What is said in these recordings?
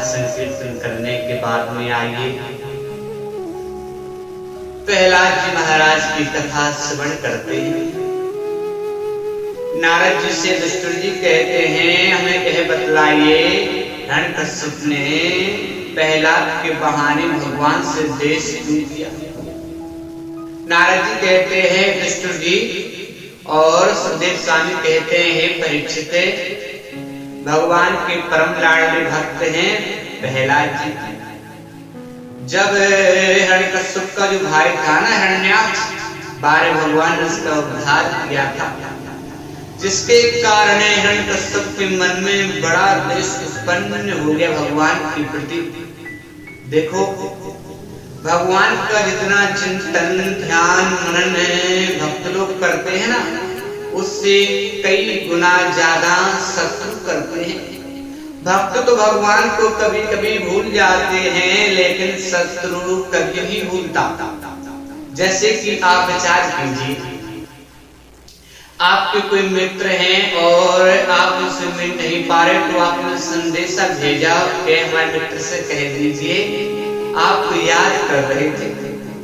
संकीर्तन करने के बाद में आइए प्रहलाद जी महाराज की कथा श्रवण करते हैं। नारद जी से वशिष्ठ जी कहते हैं, हमें यह बतलाइए हिरण्यकश्यप ने प्रहलाद के बहाने भगवान से देश क्यों किया। नारद जी कहते हैं वशिष्ठ जी, और सुखदेव स्वामी कहते हैं परीक्षित भगवान के परम लाडले भक्त हैं प्रहलाद जी। जब हिरण्यकश्यप का जो भाई था ना हिरण्याक्ष, 12 भगवान ने उसका उद्धार किया था, जिसके कारण हिरण्यकश्यप के मन में बड़ा द्वेष उत्पन्न हो गया भगवान के प्रति। देखो भगवान का जितना चिंतन ध्यान मनन भक्त लोग करते हैं ना, उससे कई गुना ज्यादा शत्रु करते हैं। भक्त तो भगवान को कभी कभी भूल जाते हैं, लेकिन शत्रु कभी नहीं भूलता। जैसे कि आप विचार कीजिए, आपके कोई मित्र हैं और आप उनसे मिल नहीं पा रहे, तो आपने संदेशा भेजा कि हमारे मित्र से कह दीजिए आपको याद कर रहे थे।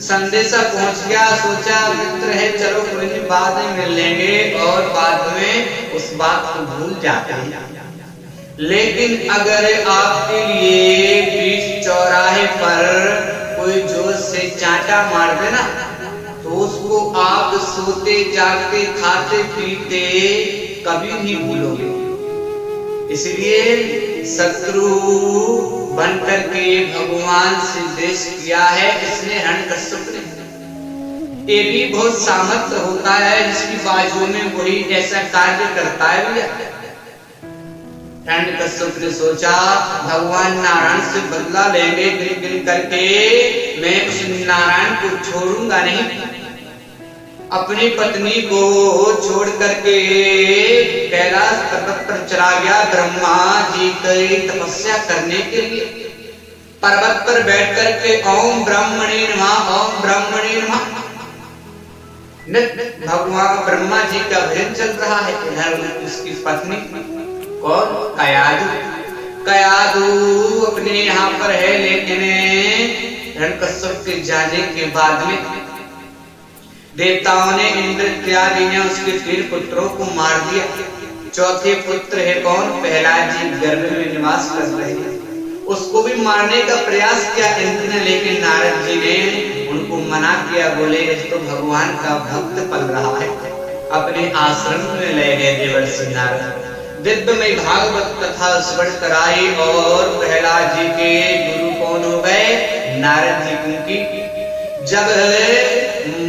संदेशा पहुंच गया, सोचा मित्र है चलो कोई नहीं बाद में मिल लेंगे, और बाद में उस बात को भूल जाते हैं। लेकिन अगर आपके लिए बीच चौराहे पर कोई जोर से चांटा मार देना, तो उसको आप सोते जागते खाते पीते कभी नहीं भूलोगे। इसलिए शत्रु बनकर के भगवान से द्वेष किया है इसने हिरण्यकश्यप ने। ये भी बहुत सामर्थ्य होता है जिसकी बाजू में वही ऐसा कार्य करता है भैया। हिरण्यकश्यप ने सोचा भगवान नारायण से बदला लेंगे, गिर गिर करके मैं उस नारायण को छोड़ूंगा नहीं। अपनी पत्नी को छोड़ करके कैलाश पर्वत पर चला गया ब्रह्मा जी की तपस्या करने के लिए। पर्वत पर बैठ करके ओम ब्रह्मणे नमः ओम ब्रह्मणे नमः भगवान ब्रह्मा जी का भजन चल रहा है। इधर उसकी पत्नी कौन, कयादु अपने यहाँ पर है, लेकिन हिरण्यकश्यप के जाने के बाद में देवताओं ने इंद्र इत्यादि ने उसके 3 पुत्रों को मार दिया। चौथे पुत्र है कौन, प्रहलाद जी गर्भ में निवास कर रहे हैं, उसको भी मारने का प्रयास किया इंद्र ने, लेकिन नारद जी ने उनको मना किया। बोले तो भगवान का भक्त पल रहा है। अपने आश्रम में ले गए देवर्षि नारद, दिव्यमय भागवत कथा श्रवण कराई, और प्रहलाद जी के गुरु कौन हो गए, नारद जी। क्योंकि जब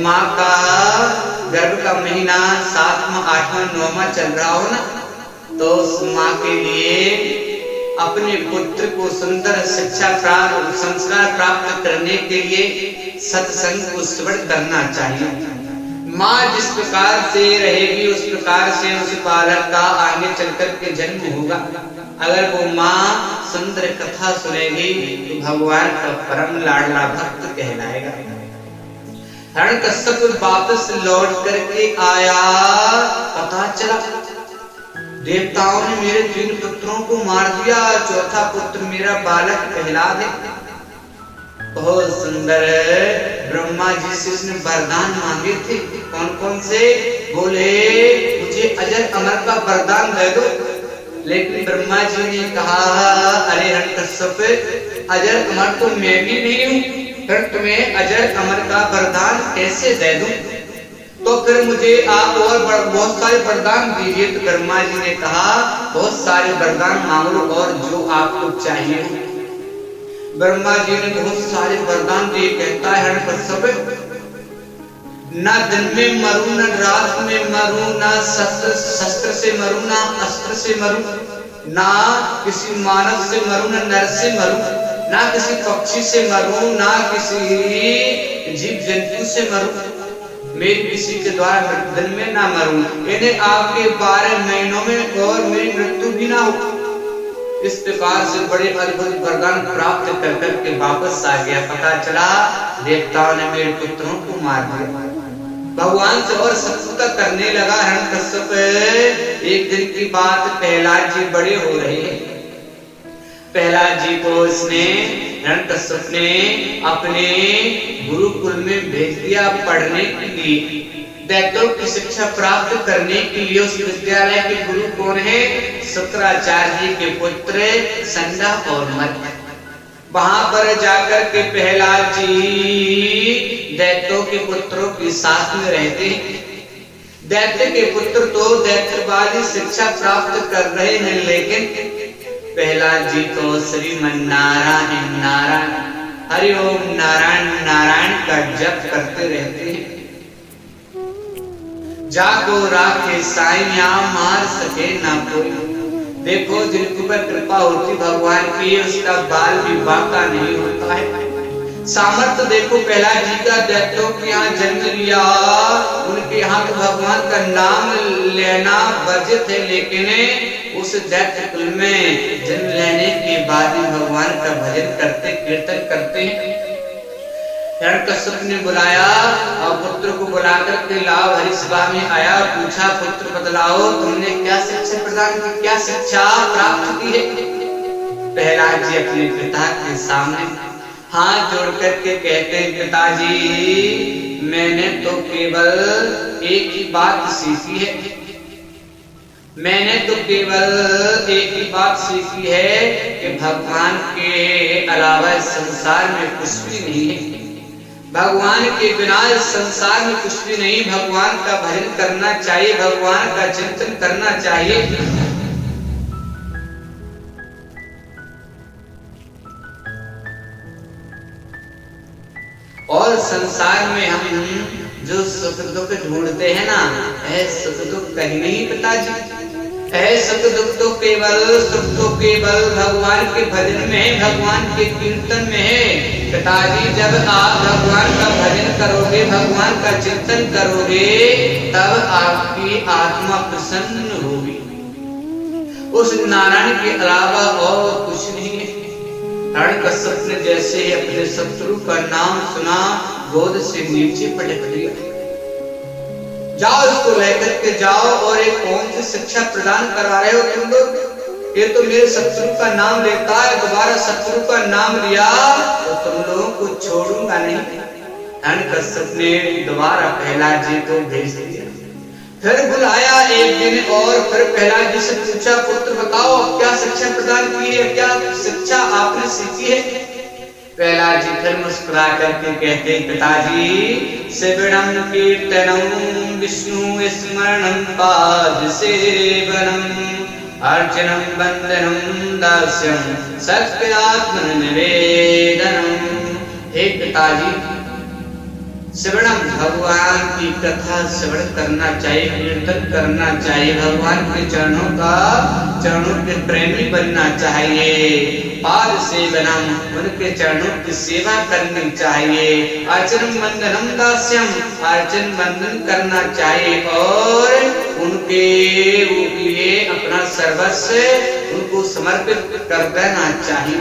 माँ का गर्भ का महीना 7वां 8वां 9वां चल रहा हो ना, तो उस माँ के लिए अपने पुत्र को सुंदर शिक्षा प्राप्त संस्कार प्राप्त करने के लिए सत्संग को श्रवण करना चाहिए। माँ जिस प्रकार से रहेगी उस प्रकार से उस बालक का आगे चलकर के जन्म होगा। अगर वो माँ सुंदर कथा सुनेगी तो भगवान का परम लाडला भक्त कहलाएगा। हिरण्यकश्यप वापस लौट करके आया, पता चला देवताओं ने मेरे 3 पुत्रों को मार दिया, चौथा पुत्र मेरा बालक प्रहलाद है। बहुत सुंदर ब्रह्मा जी से उसने वरदान मांगे थे। कौन कौन से, बोले मुझे अजर अमर का वरदान दे दो। लेकिन ब्रह्मा जी ने कहा अरे हिरण्यकश्यप अजर अमर तो मैं भी नहीं हूँ, फिर तुम्हें अजर अमर का वरदान कैसे दे दूं। तो फिर मुझे आप और बहुत सारे वरदान दीजिए। तो ब्रह्मा जी ने कहा बहुत सारे वरदान मांग लो और जो आपको चाहिए। ब्रह्मा जी ने बहुत सारे वरदान दिए। कहता है हिरण्यकश्यप ना दिन में मरूं न रात में मरूं, ना शस्त्र से मरूं ना अस्त्र से मरूं, ना किसी मानव से मरूं न नर से मरूं, ना किसी पक्षी से मरूं ना किसी जीव जंतु से मरूं, मैं किसी के द्वारा दिन में ना मरूं, यानी आपके 12 महीनों में और मेरी मृत्यु भी ना हो। इस प्रकार से बड़े अद्भुत वरदान प्राप्त कर करके वापस आ गया। पता चला देवताओं ने मेरे पुत्रों को मार दिया। भगवान से और शत्रुता करने लगा हिरण्यकश्यप। एक दिन की बात, प्रहलाद जी बड़े हो रहे हैं। प्रहलाद जी को उसने हिरण्यकश्यप ने अपने गुरुकुल में भेज दिया पढ़ने के लिए, दैत्यों की शिक्षा प्राप्त करने के लिए। उस विद्यालय के गुरु कौन है? शुक्राचार्य जी के पुत्र संडा और मद। वहां पर जाकर के प्रहलाद जी दैत्यों के पुत्रों के साथ में रहते हैं। दैत्य के पुत्र तो दैत्यवादी शिक्षा प्राप्त कर रहे हैं, लेकिन प्रहलाद जी तो श्रीमन नारायण नारायण हरि ओम नारायण नारायण का जप करते रहते हैं। जाको राखे साईया मार सके ना कोई। देखो जिनके ऊपर कृपा होती भगवान की, उसका बाल भी बांका नहीं होता है। सामर्थ्य देखो प्रहलाद जी का दैत्यों के यहाँ जन्म लिया, उनके यहाँ तो भगवान का नाम लेना वर्जित है, लेकिन उस दैत्य कुल में जन्म लेने के बाद ही भगवान का भजन करते कीर्तन करते हैं। हिरण्यकश्यप ने बुलाया और पुत्र को बुलाकर के लाओ। हरिसभा में आया, पूछा पुत्र बतलाओ तुमने क्या शिक्षा प्रदान की, क्या शिक्षा प्राप्त की है? प्रहलाद जी अपने पिता के सामने हाथ जोड़ करके कहते हैं, पिताजी मैंने तो केवल एक ही बात सीखी है, मैंने तो केवल एक ही बात सीखी है कि भगवान के अलावा इस संसार में कुछ भी नहीं है। भगवान के बिना इस संसार में कुछ भी नहीं। भगवान का भजन करना चाहिए, भगवान का चिंतन करना चाहिए। और संसार में हम जो सुख दुख ढूंढते हैं ना, है सुख दुख कहीं नहीं पिताजी, है सुख दुख तो केवल भगवान के भजन में है, भगवान के कीर्तन में है। पिताजी जब आप भगवान का भजन करोगे, भगवान का चिंतन करोगे, तब आपकी आत्मा प्रसन्न होगी। उस नारायण के अलावा और कुछ नहीं है। हिरण्यकश्यप ने जैसे ही अपने शत्रु का नाम सुना, गोद से नीचे पटक दिया। जाओ इसको लेकर के जाओ, और एक कौन सी शिक्षा प्रदान करा रहे हो तुम लोग? ये तो मेरे शत्रु का नाम लेता है, दोबारा शत्रु का नाम लिया तो तुम लोगों को छोड़ूंगा नहीं। हिरण्यकश्यप ने दोबारा प्रहलाद जी को भेज दिया। फिर बुलाया एक दिन और फिर प्रहलाद जी से पूछा, पुत्र बताओ क्या शिक्षा प्रदान की है, क्या शिक्षा आपने सीखी है? प्रहलाद जी फिर मुस्कुरा करके कहते, पिताजी श्रवणं कीर्तनं विष्णु स्मरणं पाद सेवनम अर्चनम वंदनम दास्यम सत्यात्म निवेदनम। हे पिताजी, श्रवणम भगवान की कथा श्रवण करना चाहिए, कीर्तन करना चाहिए, भगवान के चरणों के प्रेमी बनना चाहिए। पाद सेवनम, उनके चरणों की सेवा करनी चाहिए। अर्चनम वंदनम दास्यम, अर्चन वंदन करना चाहिए और उनके लिए अपना सर्वस्व उनको समर्पित कर देना चाहिए।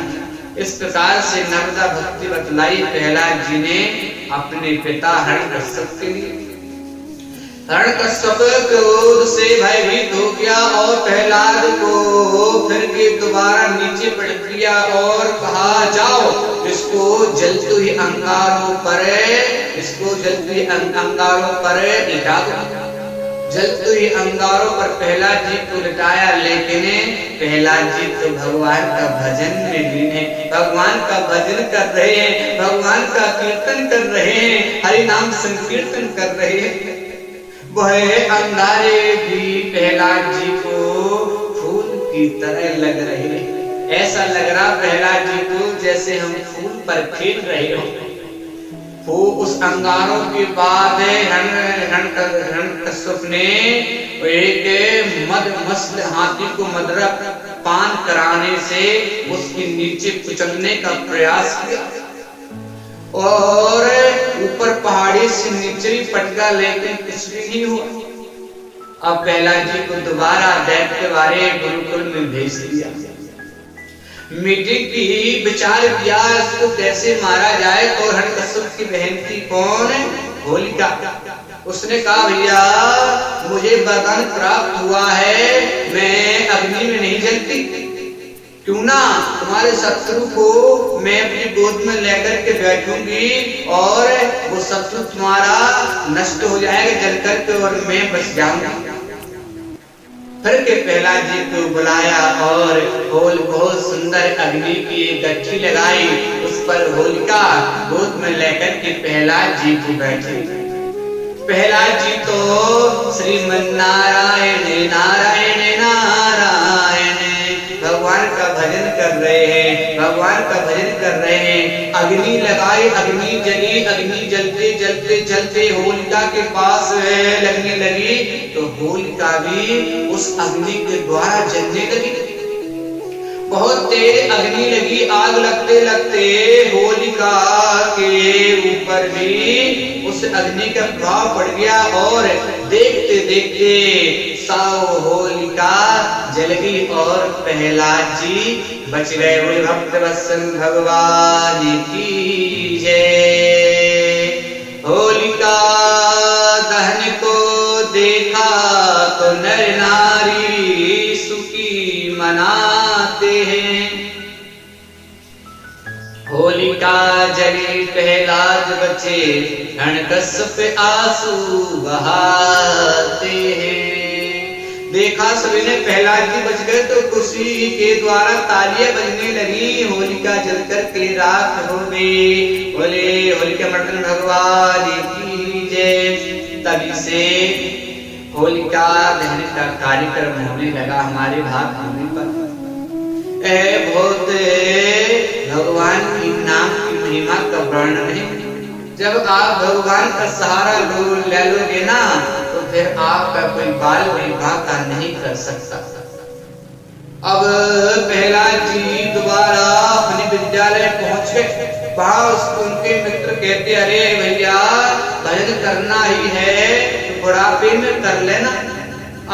इस प्रकार से नर्मदा भक्ति बतलाई प्रहलाद जी ने अपने पिता हिरण्यकश्यप के लिए। हिरण्यकश्यप क्रोध से भयभीत हो गया और प्रहलाद को फिर के दोबारा नीचे पटक दिया और कहा, जाओ इसको जलते हुए अंगारों पर लिटा दो। जलते हुए अंगारों पर प्रहलाद जी को लिटाया, लेकिन प्रहलाद जी तो भगवान का भजन में लीन है, भगवान का भजन कर रहे हैं, भगवान का कीर्तन कर रहे हैं, हरि नाम संकीर्तन कर रहे हैं। वह अंगारे भी प्रहलाद जी को फूल की तरह लग रहे हैं। ऐसा लग रहा प्रहलाद जी को जैसे हम फूल पर खेल रहे हो। वो उस अंगारों के बाद हिरण्यकश्यप ने एक मस्त हाथी को मदरा पान कराने से उसके नीचे कुचलने का प्रयास किया और ऊपर पहाड़ी से नीचे भी पटका, लेकिन कुछ भी नहीं हुआ। अब प्रहलाद जी को दोबारा दैत्य वाले गुरुकुल में भेज दिया। मीटिंग की विचार किया इसको कैसे मारा जाए, और हिरण्यकश्यप की बहन थी कौन? होलिका। उसने कहा, भैया मुझे वरदान प्राप्त हुआ है, मैं अग्नि में नहीं जलती, क्यों ना तुम्हारे शत्रु को मैं अपनी गोद में लेकर के बैठूंगी और वो शत्रु तुम्हारा नष्ट हो जाएगा जल करके और मैं बच जाऊंगा। फिर के प्रहलाद जी को बुलाया और बहुत सुंदर अग्नि की गट्ठी लगाई, उस पर होलिका गोद में लेकर के प्रहलाद जी को बैठे। प्रहलाद जी तो श्रीमन नारायण नारायण नारायण भगवान का भजन कर रहे हैं, भगवान का भजन कर रहे हैं। अग्नि लगाई, अग्नि जली, अग्नि जलते जलते जलते होलिका के पास लगने लगी तो होलिका भी उस अग्नि के द्वारा जलने लगी। बहुत तेज अग्नि लगी, आग लगते लगते होलिका के ऊपर भी उस अग्नि का प्रभाव पड़ गया और देखते देखते साओ होलिका जल गई और प्रहलाद जी बच गए। बोले भक्त वत्सल भगवान की जय। होलिका दहन को देखा तो नर नारी सुखी मनाते हैं। होलिका जली प्रहलाद बचे, हिरण्यकश्यप आंसू बहाते हैं। देखा सभी ने प्रहलाद जी बच गए तो खुशी के द्वारा तालियां बजने लगी। होलिका जलकर के राख हो गई। बोले होलिका मर्दन भगवान की जय। तभी से होलिका दहन का कार्यक्रम होने लगा हमारे भाग भूमि पर। बहुत भगवान की नाम की महिमा का वर्णन है। जब आप भगवान का सहारा ले लोगे ना तो फिर आपका कोई बाल विवाह का नहीं कर सकता। अब प्रहलाद जी दोबारा अपने विद्यालय पहुंच गए। वहां उसको उनके मित्र कहते अरे भैया भजन करना ही है तो बुढ़ापे में कर लेना,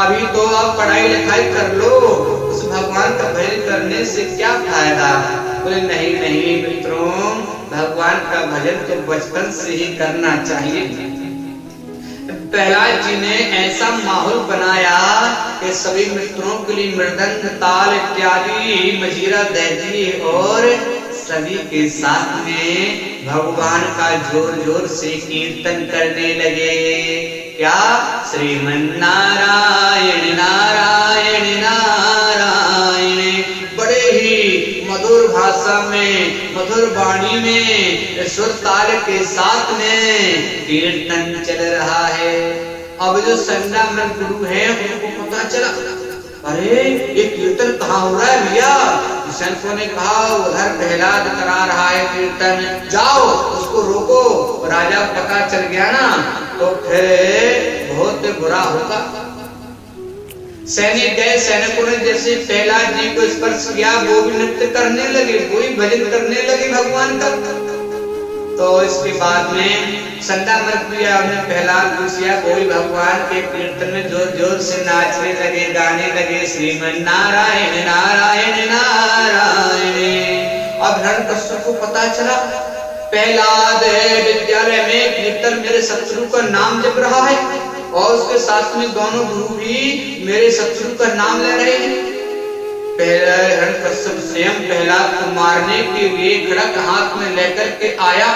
अभी तो आप पढ़ाई लिखाई कर लो, उस भगवान का भजन करने से क्या फायदा। बोले नहीं नहीं मित्रों, भगवान का भजन तो बचपन से ही करना चाहिए। प्रहलाद जी ने ऐसा माहौल बनाया कि सभी मित्रों के लिए मृदंग ताल इत्यादि मजीरा दे दिए और सभी के साथ में भगवान का जोर जोर से कीर्तन करने लगे। क्या श्रीमन नारायण नारायण नारायण। बड़े ही मधुर भाषा में, मधुर वाणी में, सुर ताल के साथ में कीर्तन चल रहा है। अब जो संडामृत गुरु हैं उनको पता चला अरे ये कीर्तन कहाँ हो रहा है भैया। संतों ने कहा उधर प्रहलाद करा रहा है कीर्तन, जाओ उसको रोको। राजा को पता चल गया ना तो फिर बहुत बुरा होगा। सैनिक गए, सैनिकों ने जैसे प्रहलाद जी को स्पर्श किया वो भी नृत्य करने लगे, वो भी भजन करने लगे भगवान का। तो इसके बाद में संडामृत ने प्रहलाद पूछा, कोई भगवान के कीर्तन में जोर जोर से नाचने लगे, गाने लगे श्रीमन नारायण नारायण नारायण। अब हिरण्यकश्यप को पता चला प्रहलाद विद्यालय में कीर्तन मेरे शत्रु का नाम जप रहा है और उसके साथ में दोनों गुरु भी मेरे शत्रु का नाम ले रहे हैं। हिरण्यकश्यप स्वयं प्रहलाद को मारने के लिए खड़ग हाथ में लेकर के आया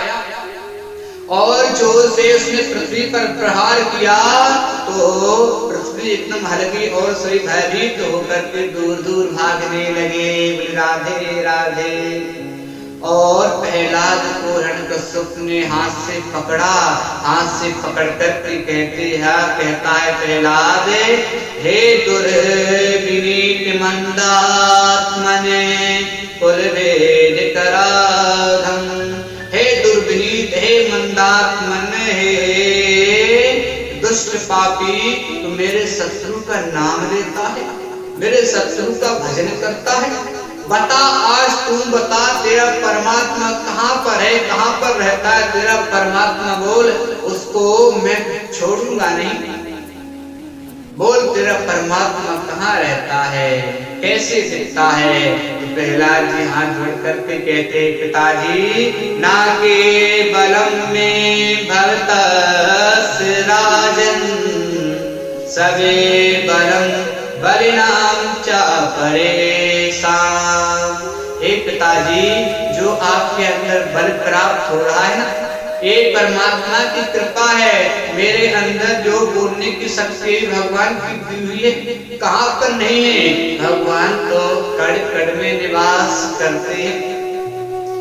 और जोर से उसने पृथ्वी पर प्रहार किया तो पृथ्वी एकदम हल्की और सभी भयभीत होकर के दूर दूर भागने लगे। राधे राधे। और प्रहलाद को हिरण्यकश्यप ने हाथ से पकड़ा, हाथ से पकड़ करके कहता है प्रहलाद, हे दुर्विनीत मंदात्मने कुलभेद कराधम। हे दुर्विनीत, हे मंदात्मन, हे दुष्ट पापी, तू मेरे शत्रु का नाम लेता है, मेरे शत्रु का भजन करता है। बता आज तुम बता तेरा परमात्मा कहाँ पर है, कहाँ पर रहता है तेरा परमात्मा, बोल उसको मैं छोड़ूंगा नहीं। बोल तेरा परमात्मा कहाँ रहता है, कैसे दिखता है। तो प्रहलाद जी हाथ जोड़ करके कहते पिताजी ना के बलम में भरतस राजन सवे बलम बलिनाम चा परेशान। पिताजी, जो आपके अंदर बल प्राप्त हो रहा है ना, ये परमात्मा की कृपा है। मेरे अंदर जो बोलने की शक्ति भगवान की दी हुई है, कहाँ पर नहीं है। भगवान तो कड़ कड़ में निवास करते हैं।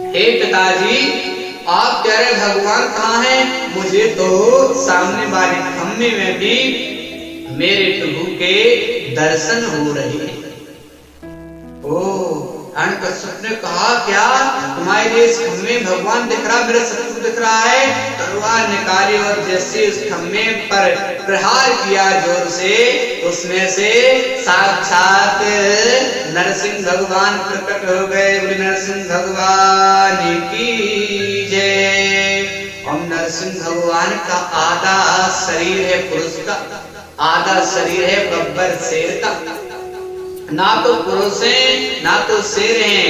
हे पिताजी, आप कह रहे भगवान कहाँ है, मुझे तो सामने वाले खम्भे में भी मेरे प्रभु के दर्शन हो रहे हैं। हिरण्यकश्यप ने कहा, क्या तुम्हारे लिए इस खम्भे में भगवान दिख रहा, मेरा शत्रु दिख रहा है। तलवार निकाली और जैसे उस खम्भे पर प्रहार किया जोर से, उसमें से साक्षात नरसिंह भगवान प्रकट हो गए। बोले नरसिंह भगवान की जय। और नरसिंह भगवान का आधा शरीर है पुरुष का, आधा शरीर है बब्बर शेर का। ना तो पुरुष है ना तो शेर है,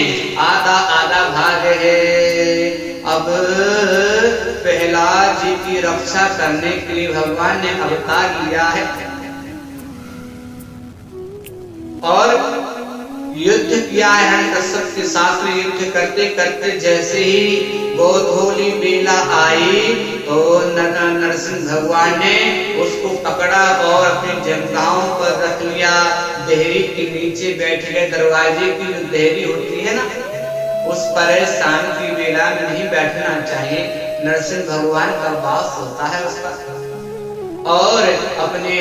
आधा आधा भाग है। अब प्रहलाद जी की रक्षा करने के लिए भगवान ने अवतार लिया है और युद्ध किया है। हिरण्यकश्यप के साथ में युद्ध करते करते जैसे ही गोधूली बेला आई तो नरसिंह भगवान ने उसको पकड़ा और अपनी जंघाओं पर रख लिया। देहरी के नीचे बैठ गए। दरवाजे की जो देहरी होती है ना, उस पर शाम की बेला में नहीं बैठना चाहिए, नरसिंह भगवान का वास होता है उस पर। और अपने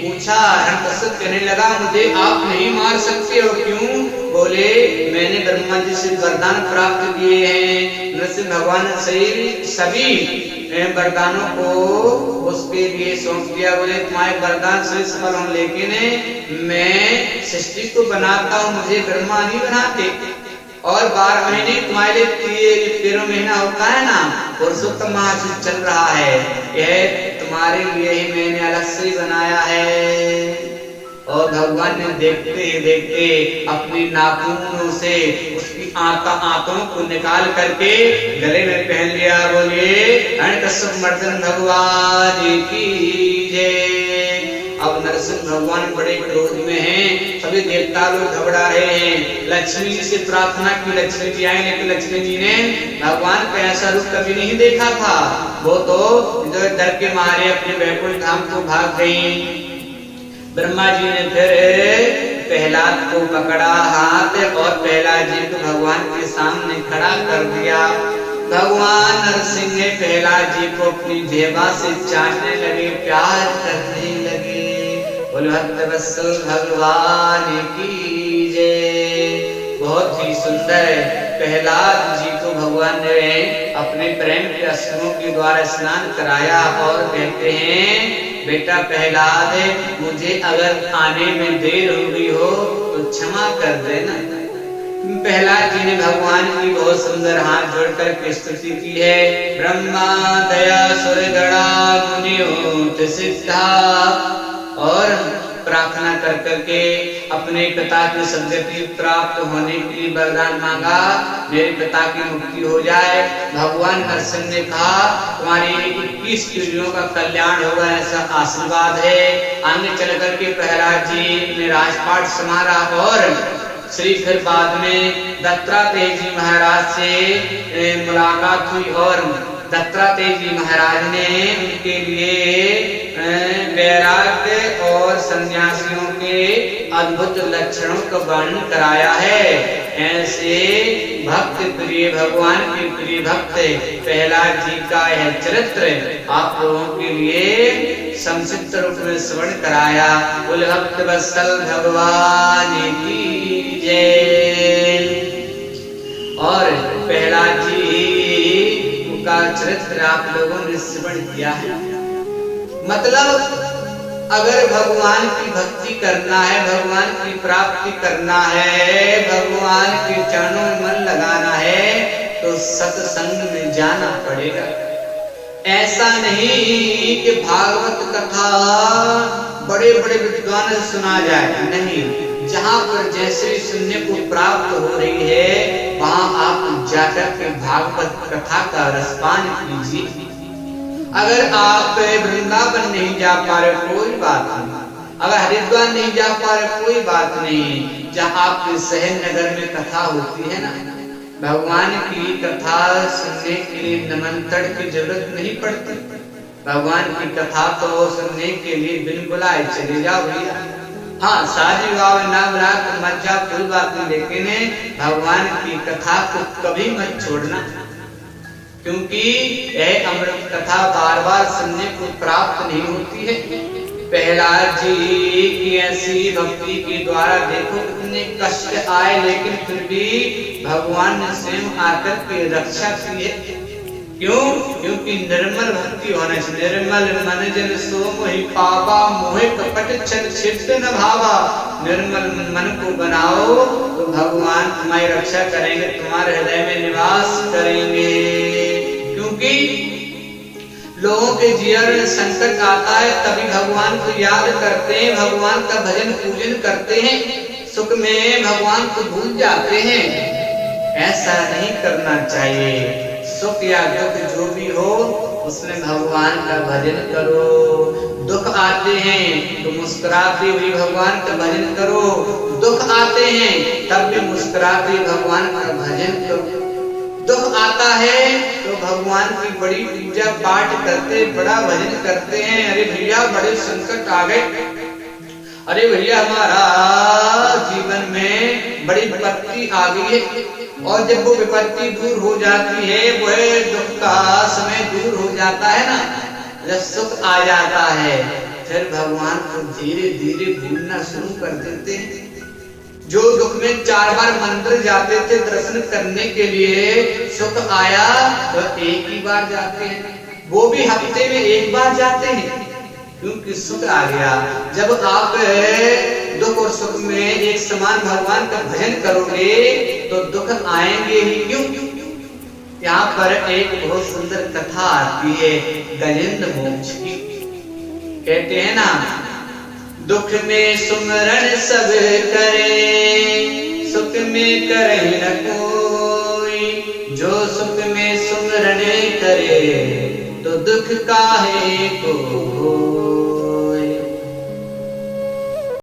पूछा, हिरण्यकश्यप कहने लगा, मुझे आप नहीं मार सकते हो, क्यों? बोले मैंने ब्रह्मा जी से वरदान प्राप्त किए हैं। नरसिंह भगवान ने सभी वरदानों को उसके लिए सौंप दिया। बोले तुम्हारे वरदान से सफल हूं, लेकिन मैं सृष्टि को बनाता हूँ, मुझे ब्रह्मा नहीं बनाते। और 12 महीने तुम्हारे लिए 13 महीना होता है ना, पुरुषोत्तम मास चल रहा है, यह तुम्हारे लिए ही मैंने अलग से बनाया है। और भगवान ने देखते ही देखते अपनी नाखूनों से उसकी आंतों को निकाल करके गले में पहन लिया। बोलिए हिरण्यकश्यप मर्दन भगवान की जय। अब नरसिंह भगवान बड़े क्रोध में हैं, सभी देवता लोग घबरा रहे हैं। लक्ष्मी जी से प्रार्थना की, लक्ष्मी जी आए, लेकिन लक्ष्मी जी ने भगवान का ऐसा रूप कभी नहीं देखा था। वो तो डर के मारे अपने वैकुंठ धाम को भाग गई। ब्रह्मा जी ने फिर प्रहलाद को पकड़ा हाथ और प्रहलाद जी को भगवान के सामने खड़ा कर दिया। भगवान नरसिंह ने प्रहलाद जी को अपनी जेबा से चाटने लगे, प्यार करने लगे। बोलो भक्तवत्सल भगवान की जय। बहुत ही सुंदर प्रहलाद जी को भगवान ने अपने प्रेम के अश्रुओं के द्वारा स्नान कराया और कहते हैं, बेटा प्रहलाद, मुझे अगर आने में देर हो गई हो तो क्षमा कर देना। प्रहलाद जी ने भगवान की बहुत सुंदर हाथ जोड़कर के स्तुति की है। ब्रह्मा दया सुर गणा मुनि सिद्धा, और प्रार्थना कर करके अपने पिता की सद्गति प्राप्त होने के लिए वरदान मांगा, मेरे पिता की मुक्ति हो जाए। भगवान नरसिंह ने कहा, तुम्हारी 21 पीढ़ियों का कल्याण होगा, ऐसा आशीर्वाद है। आगे चल करके प्रहलाद जी ने राजपाट संभाला और श्री फिर बाद में दत्तात्रेय जी महाराज से मुलाकात हुई और दत्तात्रेय जी महाराज ने उनके लिए वैराग्य और सन्यासियों के अद्भुत लक्षणों का वर्णन कराया है। ऐसे भक्त प्रिय, भगवान के प्रिय भक्त प्रहलाद जी का यह चरित्र आप लोगों के लिए संक्षिप्त रूप में श्रवण कराया। बोले भक्त वत्सल भगवान की जय। और प्रहलाद जी का चरित्र आप लोगों ने श्रवण किया है। मतलब अगर भगवान की भक्ति करना है, भगवान की प्राप्ति करना है, भगवान के चरणों में मन लगाना है, तो सत्संग में जाना पड़ेगा। ऐसा नहीं कि भागवत कथा बड़े बड़े विद्वान से सुना जाए, नहीं। जहाँ पर जैसे सुनने को प्राप्त हो रही है, वहाँ आप जाकर के भागवत कथा का रसपान कीजिए। अगर आप वृंदावन नहीं जा पा रहे, कोई बात नहीं। अगर हरिद्वार नहीं जा पा रहे, कोई बात नहीं। जहाँ आपके शहर नगर में कथा होती है ना, भगवान की कथा सुनने के लिए निमंत्रण की जरूरत नहीं पड़ती। भगवान की कथा तो सुनने के लिए बिन बुलाए चले जाओ भैया। हाँ, शादी विवाह ना बुला तो मत जाओ, कोई बात नहीं, लेकिन भगवान की कथा को कभी मत छोड़ना, क्योंकि यह अमृत कथा बार बार सुनने को प्राप्त नहीं होती है। प्रहलाद जी की ऐसी भक्ति के द्वारा देखो कितने कष्ट आए, लेकिन फिर भी भगवान ने स्वयं आकर के रक्षा की है। क्यों? क्योंकि निर्मल भक्ति होने से, निर्मल मन जन सो मोहि पावा, मोहे कपट छल छिद्र न भावा। निर्मल मन को बनाओ तो भगवान तुम्हारी रक्षा करेंगे, तुम्हारे हृदय में निवास करेंगे। क्योंकि लोगों के जीवन में संकट आता है तभी भगवान को याद करते हैं, भगवान का भजन पूजन करते हैं, सुख में भगवान को भूल जाते हैं। ऐसा नहीं करना चाहिए। सुख या दुख जो भी हो उसमें भगवान का भजन करो। दुख आते हैं तो मुस्कुराते हुए भगवान का भजन करो, दुख आते हैं तब भी मुस्कुराते हुए भगवान का भजन करो। दुख आता है तो भगवान की बड़ी पूजा पाठ करते, बड़ा भजन करते हैं। अरे भैया बड़े संकट आ गए, अरे भैया हमारा जीवन में बड़ी विपत्ति आ गई है, और जब वो विपत्ति दूर हो जाती है, वह दुख का समय दूर हो जाता है ना, जब सुख आ जाता है, फिर भगवान को धीरे धीरे भूलना शुरू कर देते हैं। जो दुख में 4 बार मंदिर जाते थे दर्शन करने के लिए, सुख आया तो एक ही बार जाते हैं, वो भी हफ्ते में 1 बार जाते हैं, क्योंकि सुख आ गया। जब आप दुख और सुख में एक समान भगवान का भजन करोगे तो दुख आएंगे ही क्यों। यहाँ पर एक बहुत सुंदर कथा आती है गजेंद्र मोक्ष की। कहते हैं ना, दुख में सुमरन सब करे, सुख में करे न कोई। जो सुख में सुमरन करे तो दुख काहे को।